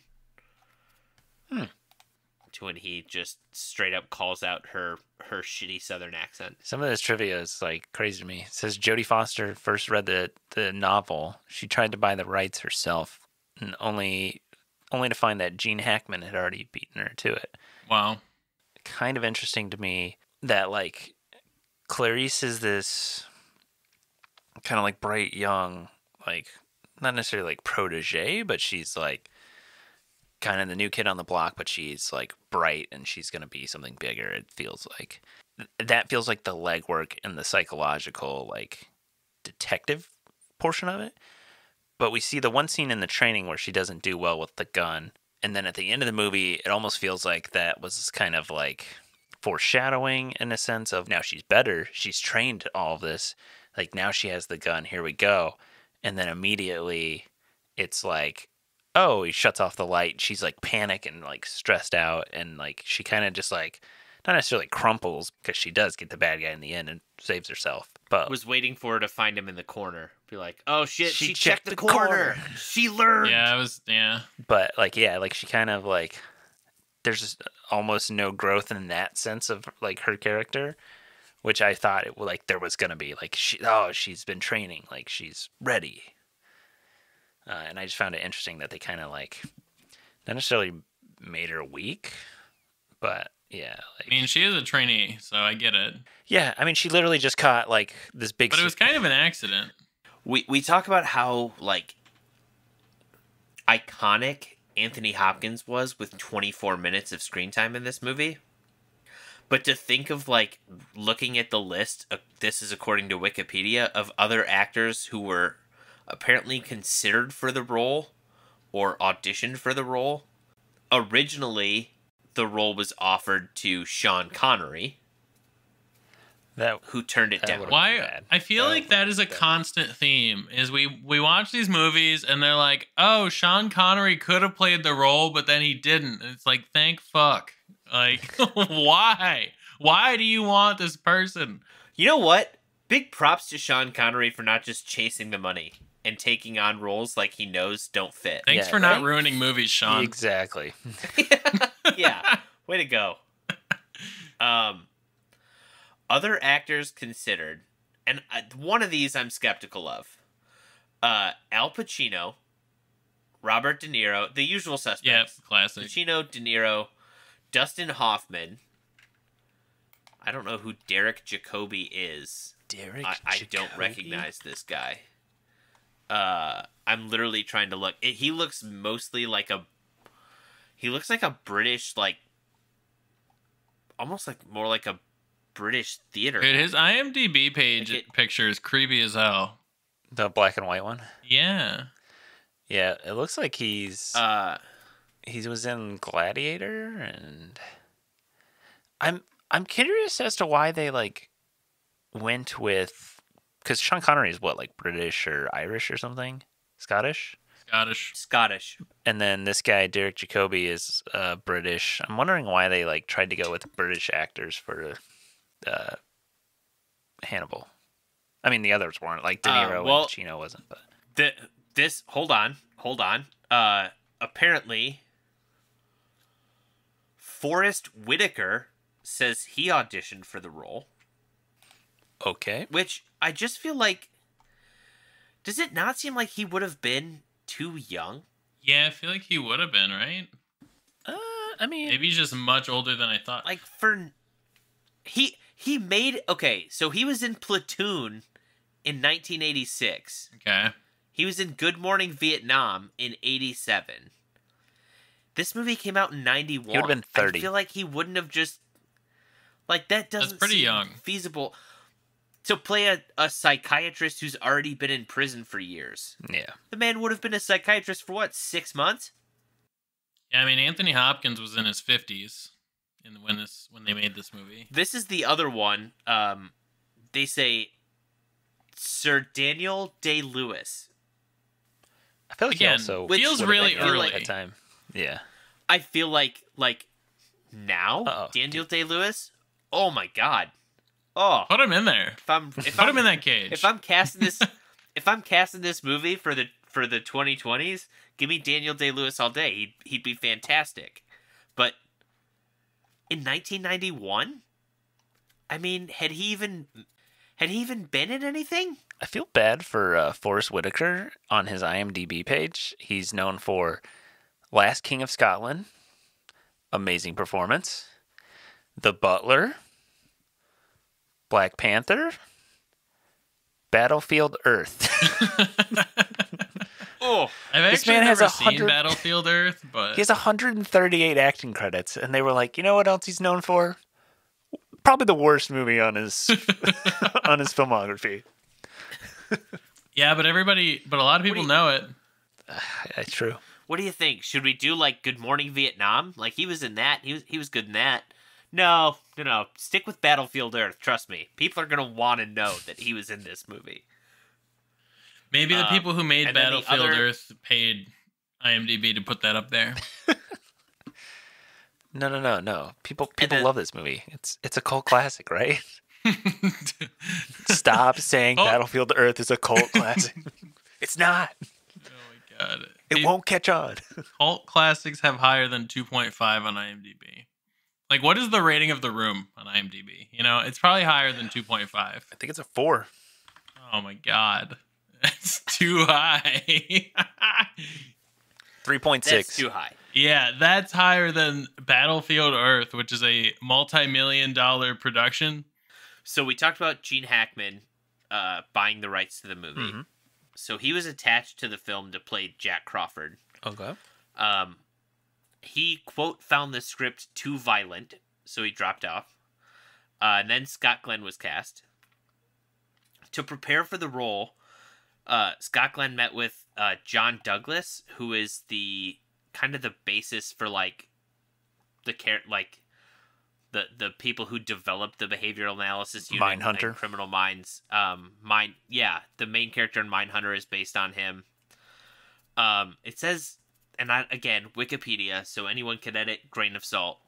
To when he just straight up calls out her shitty Southern accent. Some of this trivia is like crazy to me. It says Jodie Foster first read the novel. She tried to buy the rights herself, and only to find that Gene Hackman had already beaten her to it. Wow. Kind of interesting to me that like Clarice is this kind of like bright young, like not necessarily like protege, but she's like kind of the new kid on the block, but she's like bright and she's going to be something bigger. It feels like that feels like the legwork and the psychological like detective portion of it. But we see the one scene in the training where she doesn't do well with the gun. And then at the end of the movie, it almost feels like that was kind of like foreshadowing in a sense of now she's better. She's trained all of this. Like now she has the gun. Here we go. And then immediately it's like, oh, he shuts off the light. She's like panic and like stressed out. And like she kind of just like not necessarily crumples because she does get the bad guy in the end and saves herself. But Was waiting for her to find him in the corner. Be like, "Oh shit, She she checked checked the the corner. corner. She learned." Yeah. But like, yeah, like she kind of like, there's just almost no growth in that sense of like her character, which I thought it like there was gonna be like she's been training, like she's ready. And I just found it interesting that they kind of like not necessarily made her weak, but Yeah, I mean, she is a trainee, so I get it. yeah. I mean, she literally just caught like this big. But it was kind of an accident. We talk about how like iconic Anthony Hopkins was with 24 minutes of screen time in this movie. But to think of like looking at the list, this is according to Wikipedia, of other actors who were apparently considered for the role or auditioned for the role. Originally, the role was offered to Sean Connery, who turned it down. Why? I feel like that is a constant theme. Is we watch these movies and they're like, oh, Sean Connery could have played the role, but then he didn't. And it's like, thank fuck. Like, why? Why do you want this person? You know what? Big props to Sean Connery for not just chasing the money and taking on roles like he knows don't fit. Thanks for not ruining movies, Sean. Exactly. Yeah. Way to go. Other actors considered, and one of these I'm skeptical of. Al Pacino, Robert De Niro, the usual suspects. Yep, classic. Pacino, De Niro, Dustin Hoffman. I don't know who Derek Jacobi is. I don't recognize this guy. I'm literally trying to look. He looks mostly like a. He looks like a British, like, almost like more like a British theater. Dude, his IMDb page picture is creepy as hell. The black and white one. Yeah. Yeah, it looks like he was in Gladiator, and I'm curious as to why they like went with, because Sean Connery is what, like British or Irish or something, Scottish. And then this guy Derek Jacobi is British. I'm wondering why they like tried to go with British actors for Hannibal. I mean, the others weren't, like De Niro and Pacino wasn't, but hold on. Apparently, Forrest Whitaker says he auditioned for the role. Okay. Which I just feel like, does it not seem like he would have been too young? Yeah, I feel like he would have been, right? I mean, maybe he's just much older than I thought. Like he made, okay, so he was in Platoon in 1986. Okay. He was in Good Morning Vietnam in 87. This movie came out in 91. He would have been 30. I feel like he wouldn't have just, like, that doesn't That's pretty seem young. feasible to play a psychiatrist who's already been in prison for years. Yeah. The man would have been a psychiatrist for what, 6 months? Yeah, I mean, Anthony Hopkins was in his 50s when they made this movie. This is the other one. They say Sir Daniel Day-Lewis. I feel like Again, he also feels really early at that time. Yeah. I feel like now Daniel Day-Lewis. Oh my god. Oh, put him in there. Put him in that cage. If I'm casting this movie for the 2020s, give me Daniel Day-Lewis all day. He'd be fantastic. But in 1991, I mean, had he even been in anything? I feel bad for Forrest Whitaker on his IMDb page. He's known for Last King of Scotland, amazing performance, The Butler, Black Panther, Battlefield Earth. Oh, I've this actually man never has seen Battlefield Earth, but he has 138 acting credits, and they were like, you know what else he's known for? Probably the worst movie on his on his filmography. yeah, but a lot of people know it. That's true. What do you think? Should we do like Good Morning Vietnam? Like he was in that. He was good in that. No. Stick with Battlefield Earth. Trust me. People are gonna want to know that he was in this movie. Maybe the people who made Battlefield Earth paid IMDb to put that up there. No. People love this movie. It's a cult classic, right? Stop saying Battlefield Earth is a cult classic. It's not. Oh my god. It won't catch on. Cult classics have higher than 2.5 on IMDb. Like, what is the rating of The Room on IMDb? You know, it's probably higher than 2.5. I think it's a 4. Oh my god. That's too high. 3.6. That's too high. Yeah, that's higher than Battlefield Earth, which is a multi-million-dollar production. So we talked about Gene Hackman buying the rights to the movie. Mm-hmm. So he was attached to the film to play Jack Crawford. Okay. He, quote, found the script too violent, so he dropped off. And then Scott Glenn was cast. To prepare for the role, Scott Glenn met with John Douglas, who is the kind of the basis for like the people who developed the behavioral analysis unit, Mindhunter, Criminal Minds. The main character in Mindhunter is based on him. It says, and again, Wikipedia, so anyone can edit, grain of salt.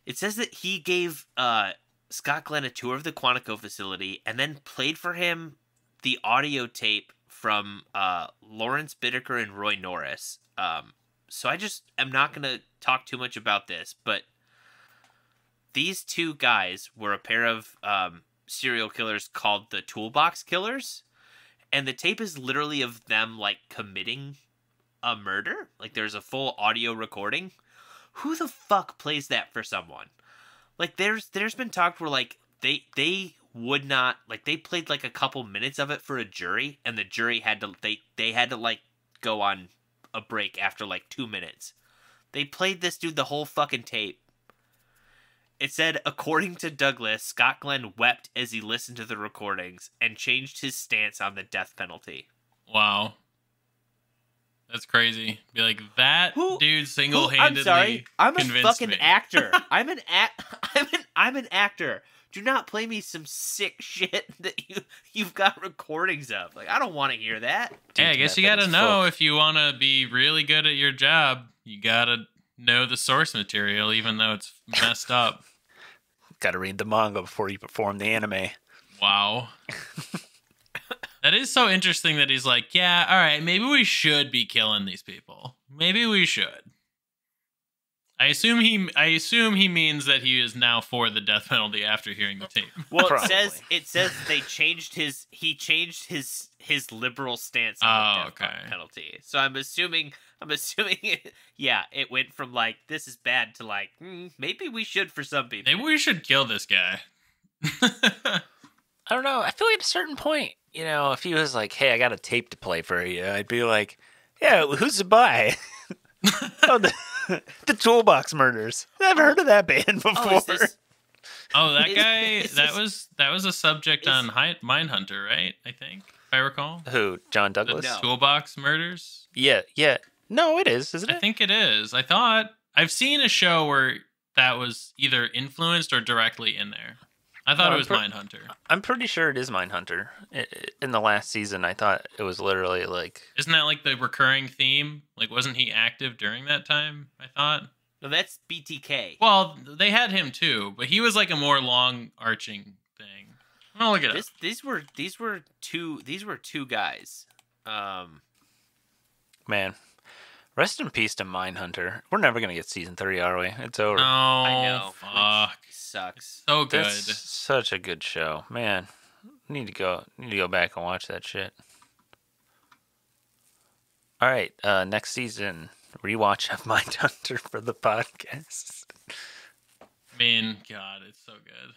It says that he gave Scott Glenn a tour of the Quantico facility and then played for him the audio tape from Lawrence Bittaker and Roy Norris. So I just am not going to talk too much about this, but these two guys were a pair of serial killers called the Toolbox Killers, and the tape is literally of them like committing a murder. Like there's a full audio recording. Who the fuck plays that for someone? Like there's been talk where like they would not, like they played like a couple minutes of it for a jury, and the jury had to they had to like go on a break after like 2 minutes. They played this dude the whole fucking tape. It said, according to Douglas, Scott Glenn wept as he listened to the recordings and changed his stance on the death penalty. Wow. That's crazy. Be like, that dude single-handedly I'm sorry. I'm a convinced fucking me. actor. I'm an actor. Do not play me some sick shit that you've got recordings of. Like, I don't want to hear that. Hey, I guess you gotta know if you want to be really good at your job, you gotta know the source material, even though it's messed up. Gotta read the manga before you perform the anime. Wow. That is so interesting that he's like, yeah, all right, maybe we should be killing these people. Maybe we should. I assume he means that he is now for the death penalty after hearing the tape. Well, it says he changed his liberal stance on the death penalty. So I'm assuming it went from like this is bad to like maybe we should for some people. Maybe we should kill this guy. I don't know. I feel like at a certain point, you know, if he was like, "Hey, I got a tape to play for you," I'd be like, "Yeah, who's the buy?" Oh, the Toolbox Murders. Never heard of that band before. That guy. That was a subject on Mindhunter, right? I think, if I recall. Who? John Douglas? The Toolbox Murders. Yeah. No, it is, isn't it? I think it is. I thought I've seen a show where that was either influenced or directly in there. I thought it was Mindhunter. I'm pretty sure it is Mindhunter. In the last season, I thought it was literally like... Isn't that like the recurring theme? Like, wasn't he active during that time, I thought? No, that's BTK. Well, they had him too, but he was like a more long-arching thing. I'll look it up. These were two guys. Man, rest in peace to Mindhunter. We're never gonna get season 3, are we? It's over. No, I know. Fuck. Sucks. So good. That's such a good show, man. Need to go back and watch that shit. All right, next season rewatch of Mindhunter for the podcast. Man, God, it's so good.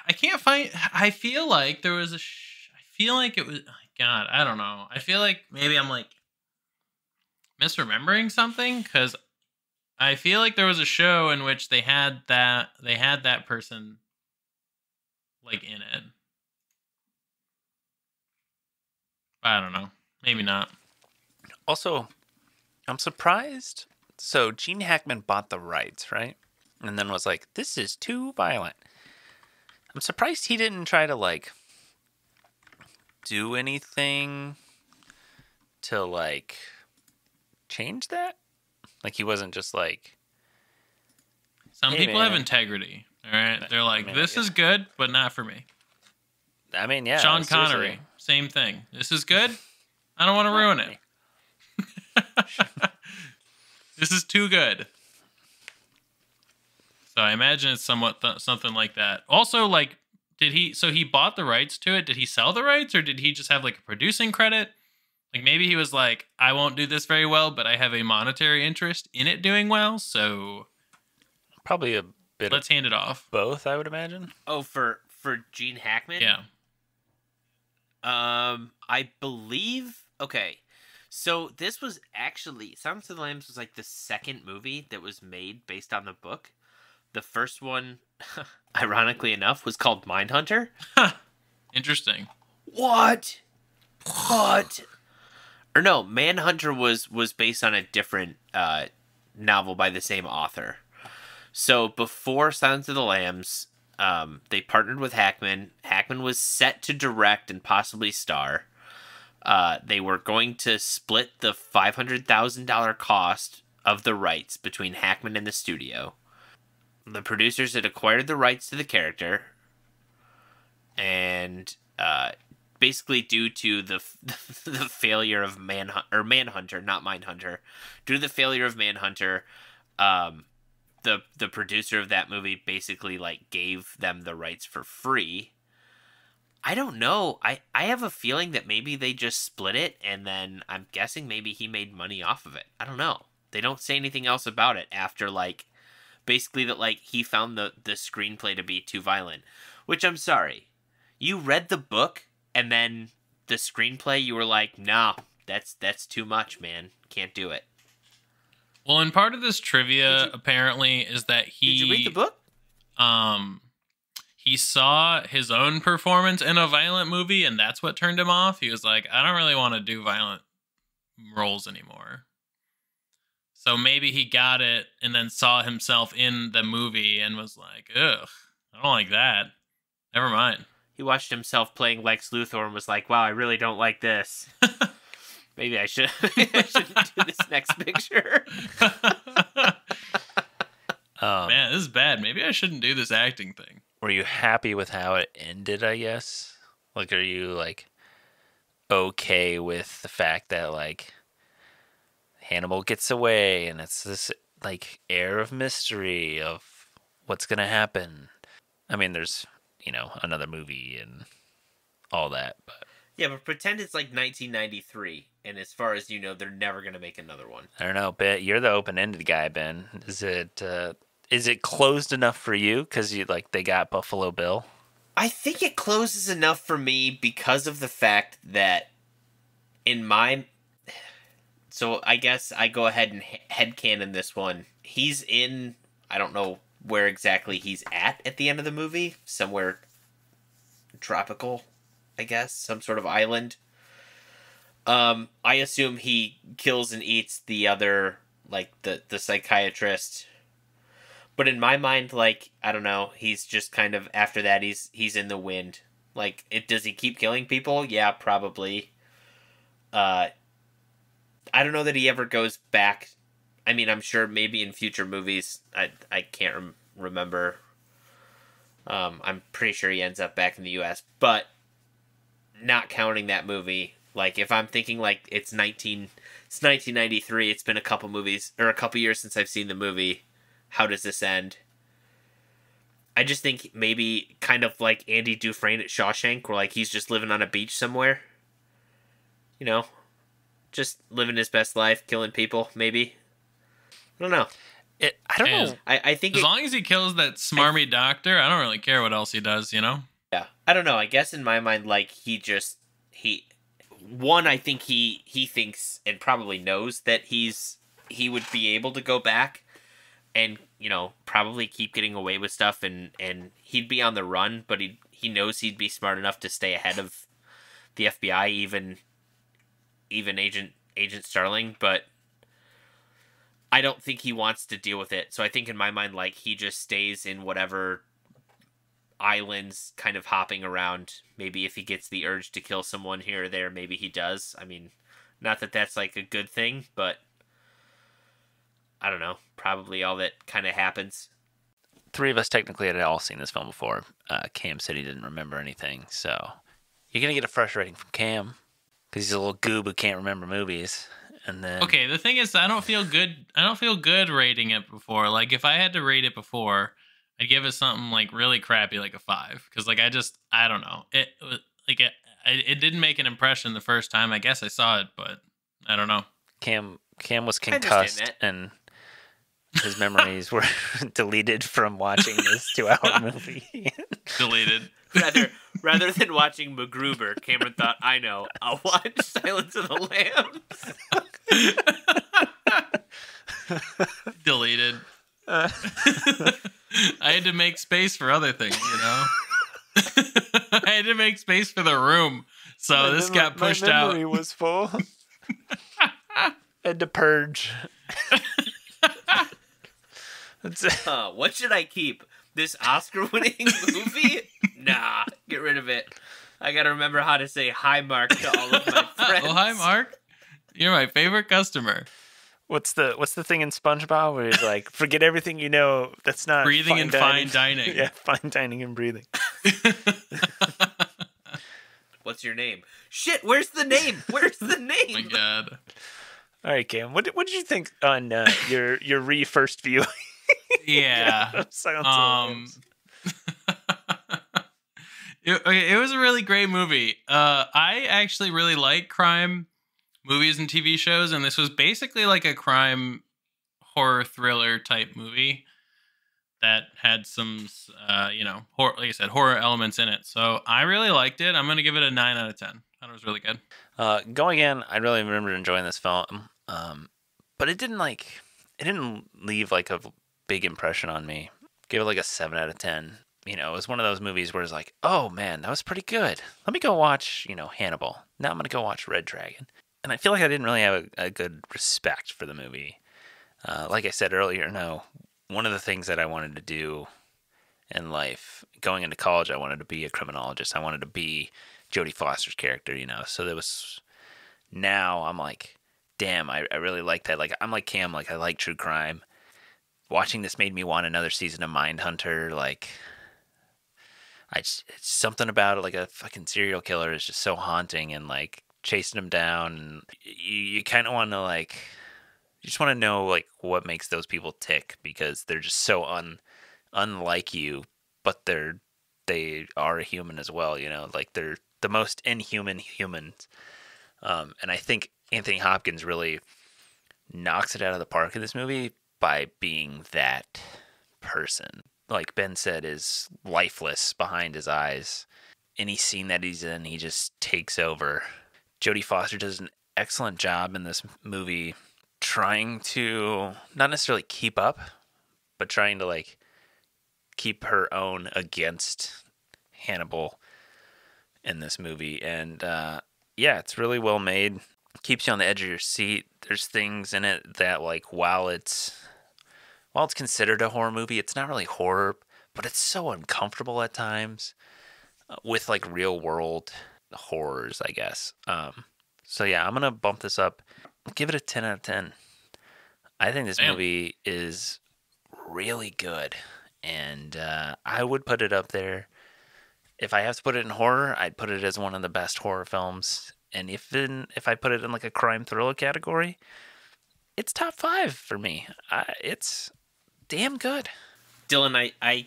I can't find. I feel like there was a. I feel like it was. God, I don't know. I feel like maybe I'm like misremembering something because I feel like there was a show in which they had that person like in it. I don't know. Maybe not. Also, I'm surprised. So Gene Hackman bought the rights, right? And then was like, "This is too violent." I'm surprised he didn't try to like do anything to like change that. Like he wasn't just like. Some people have integrity. All right, they're like, "This is good, but not for me." I mean, yeah. Sean Connery, same thing. This is good. I don't want to ruin it. This is too good. So I imagine it's somewhat something like that. Also, like, did he? So he bought the rights to it. Did he sell the rights, or did he just have like a producing credit? Like maybe he was like, I won't do this very well, but I have a monetary interest in it doing well, so Probably a bit let's hand it off. of both, I would imagine. Oh, for Gene Hackman? Yeah. I believe. Okay, so this was actually Silence of the Lambs was like the second movie that was made based on the book. The first one, ironically enough, was called Mindhunter. Interesting. What? What? Or no, Manhunter was based on a different novel by the same author. So before Silence of the Lambs, they partnered with Hackman. Hackman was set to direct and possibly star. They were going to split the $500,000 cost of the rights between Hackman and the studio. The producers had acquired the rights to the character, and basically due to the failure of Manhunter, not Mindhunter, due to the failure of Manhunter, the producer of that movie basically like gave them the rights for free. I don't know. I have a feeling that maybe they just split it, and then I'm guessing maybe he made money off of it. I don't know. They don't say anything else about it after like basically that like he found the screenplay to be too violent, which I'm sorry. You read the book and then the screenplay you were like, "No, that's too much, man. Can't do it." Well, and part of this trivia apparently is that Did you read the book? He saw his own performance in a violent movie, and that's what turned him off. He was like, I don't really want to do violent roles anymore. So maybe he got it and then saw himself in the movie and was like, ugh, I don't like that. Never mind. He watched himself playing Lex Luthor and was like, wow, I really don't like this. Maybe I shouldn't do this next picture. Man, this is bad. Maybe I shouldn't do this acting thing. Were you happy with how it ended, I guess? Like, are you, like, okay with the fact that, like, Hannibal gets away and it's this, like, air of mystery of what's going to happen? I mean, there's, another movie and all that, but... Yeah, but pretend it's, like, 1993, and as far as you know, they're never going to make another one. I don't know, Ben, you're the open-ended guy, Ben. Is it closed enough for you? Because they got Buffalo Bill? I think it closes enough for me because of the fact that so I guess I go ahead and headcanon this one. He's in, I don't know where exactly he's at the end of the movie. Somewhere tropical, I guess. Some sort of island. I assume he kills and eats the other, like, the psychiatrist. But in my mind, like, I don't know, he's just kind of, after that, he's in the wind. Like, does he keep killing people? Yeah, probably. I don't know that he ever goes back. I mean, I'm sure maybe in future movies, I can't remember. I'm pretty sure he ends up back in the U.S., but not counting that movie, like, if I'm thinking, like, it's 1993, it's been a couple years since I've seen the movie. How does this end? I just think maybe kind of like Andy Dufresne at Shawshank, where like he's just living on a beach somewhere. Just living his best life, killing people, maybe. I don't know. I don't know. I think as long as he kills that smarmy doctor, I don't really care what else he does, Yeah. I don't know. I guess in my mind, like, I think he thinks and probably knows that he would be able to go back and, probably keep getting away with stuff, and he'd be on the run, but he knows he'd be smart enough to stay ahead of the FBI, even Agent Starling, but I don't think he wants to deal with it. So I think in my mind, like, he just stays in whatever islands kind of hopping around. Maybe if he gets the urge to kill someone here or there, maybe he does. I mean, not that that's like a good thing, but I don't know. Probably all that kind of happens. Three of us technically had all seen this film before. Cam said he didn't remember anything, so you're gonna get a fresh rating from Cam because he's a little goob who can't remember movies. And then okay, the thing is, I don't feel good rating it before. Like, if I had to rate it before, I'd give it something like really crappy, like a 5, because like I don't know it. Like it didn't make an impression the first time. I guess I saw it, but I don't know. Cam was I understand concussed, that. and his memories were deleted from watching this 2-hour movie. Deleted. Rather than watching MacGruber, Cameron thought, I know, I'll watch Silence of the Lambs. Deleted. I had to make space for other things, you know? I had to make space for the room. So this got pushed out. My memory was full. Had to purge. What should I keep? This Oscar-winning movie? Nah, get rid of it. I gotta remember how to say hi, Mark, to all of my friends. Oh, hi, Mark. You're my favorite customer. What's the thing in SpongeBob where he's like, forget everything you know that's not breathing and fine dining. Yeah, fine dining and breathing. What's your name? Shit, where's the name? Where's the name? Oh my God. All right, Cam, what did you think on your first view? Yeah. Silence of the Lambs. It was a really great movie. I actually really like crime movies and TV shows, and this was basically like a crime horror thriller type movie that had some, horror, like I said, horror elements in it. So I really liked it. I'm going to give it a 9 out of 10. I thought it was really good. Going in, I really remember enjoying this film, but it didn't leave like a big impression on me. Gave it like a 7 out of 10. You know, it was one of those movies where it's like, oh man, that was pretty good. Let me go watch, Hannibal. Now I'm going to go watch Red Dragon. And I feel like I didn't really have a good respect for the movie. Like I said earlier, one of the things that I wanted to do in life, going into college, I wanted to be a criminologist. I wanted to be Jodie Foster's character, So now I'm like, damn, I really like that. Like, I'm like Cam, like I like true crime. Watching this made me want another season of Mindhunter. Like, it's something about it, like a fucking serial killer is just so haunting, and like chasing him down. And you kind of want to you just want to know like what makes those people tick, because they're just so unlike you, but they are a human as well. Like they're the most inhuman humans. And I think Anthony Hopkins really knocks it out of the park in this movie by being that person. Like Ben said, is lifeless behind his eyes. Any scene that he's in, he just takes over. Jodie Foster does an excellent job in this movie trying to not necessarily keep up, but trying to like keep her own against Hannibal in this movie. And yeah, it's really well made. Keeps you on the edge of your seat. There's things in it that like while it's considered a horror movie, it's not really horror, but it's so uncomfortable at times with like real world horrors, I guess. So yeah, I'm gonna bump this up, give it a 10 out of 10. I think this movie is really good, and I would put it up there. If I have to put it in horror, I'd put it as one of the best horror films. And if I put it in like a crime thriller category, it's top 5 for me. It's damn good. Dylan, I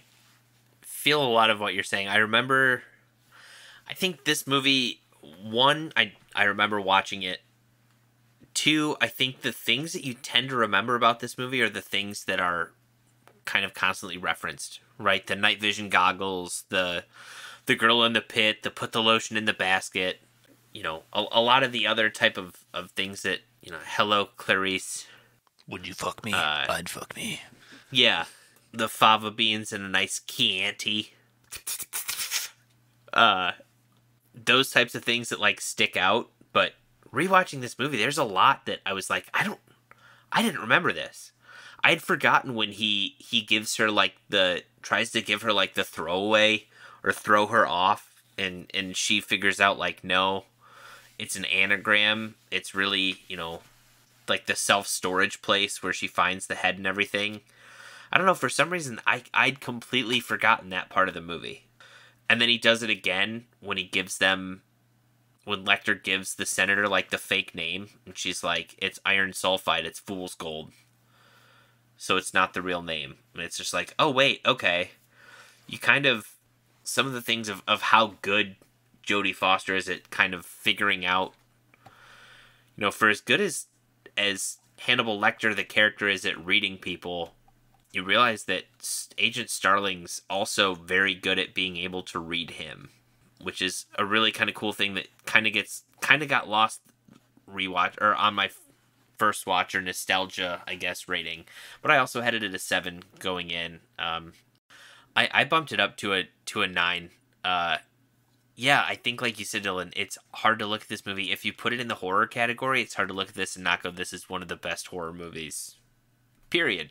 feel a lot of what you're saying. I think this movie, one, I remember watching it. 2, I think the things that you tend to remember about this movie are the things that are kind of constantly referenced, right? The night vision goggles, the girl in the pit, the put the lotion in the basket, a lot of the other type of things that, hello, Clarice. Would you fuck me? I'd fuck me. Yeah. The fava beans and a nice Chianti. Those types of things that like stick out. But rewatching this movie, there's a lot that I was like, I didn't remember this. I had forgotten when he gives her like tries to give her like the throwaway or throw her off, and she figures out like, no, it's an anagram. It's really, like the self-storage place where she finds the head and everything. I don't know, for some reason I'd completely forgotten that part of the movie. And then he does it again when Lecter gives the senator like the fake name, and she's like, it's iron sulfide, it's fool's gold. So it's not the real name. And it's just like, oh wait, okay. You kind of, some of the things of how good Jodie Foster is at kind of figuring out, for as good as Hannibal Lecter, the character, is at reading people, you realize that Agent Starling's also very good at being able to read him, which is a really kind of cool thing that kind of got lost rewatch or on my first watch or nostalgia, I guess, rating. But I also had it at a 7 going in. I bumped it up to a 9. Yeah, I think like you said, Dylan, it's hard to look at this movie. If you put it in the horror category, it's hard to look at this and not go, this is one of the best horror movies. Period.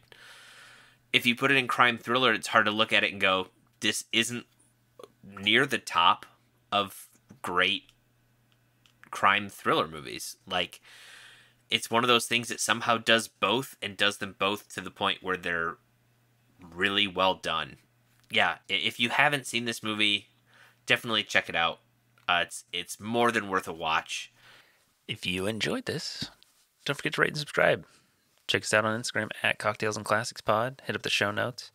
If you put it in crime thriller, it's hard to look at it and go, this isn't near the top of great crime thriller movies. Like, it's one of those things that somehow does both and does them both to the point where they're really well done. Yeah, if you haven't seen this movie, definitely check it out. It's more than worth a watch. If you enjoyed this, don't forget to rate and subscribe. Check us out on Instagram at Cocktails and Classics Pod. Hit up the show notes.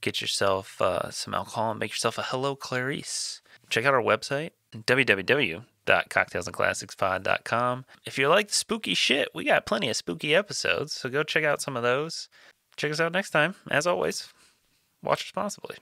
Get yourself some alcohol and make yourself a Hello Clarice. Check out our website, www.cocktailsandclassicspod.com. If you like the spooky shit, we got plenty of spooky episodes, so go check out some of those. Check us out next time. As always, watch responsibly.